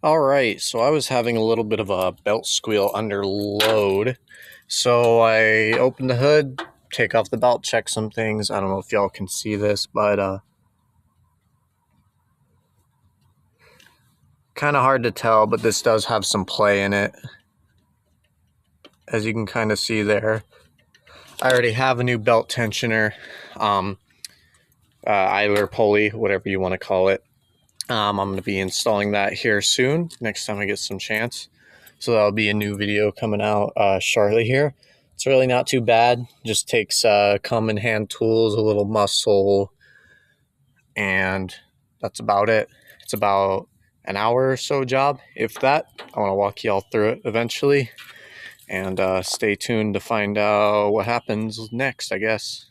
All right, so I was having a little bit of a belt squeal under load. So I opened the hood, take off the belt, check some things. I don't know if y'all can see this, but kind of hard to tell, but this does have some play in it. As you can kind of see there. I already have a new belt tensioner, um, idler pulley, whatever you want to call it. I'm going to be installing that here soon, next time I get some chance. So that'll be a new video coming out shortly here. It's really not too bad. Just takes common hand tools, a little muscle, and that's about it. It's about an hour or so job, if that. I want to walk y'all through it eventually, and stay tuned to find out what happens next, I guess.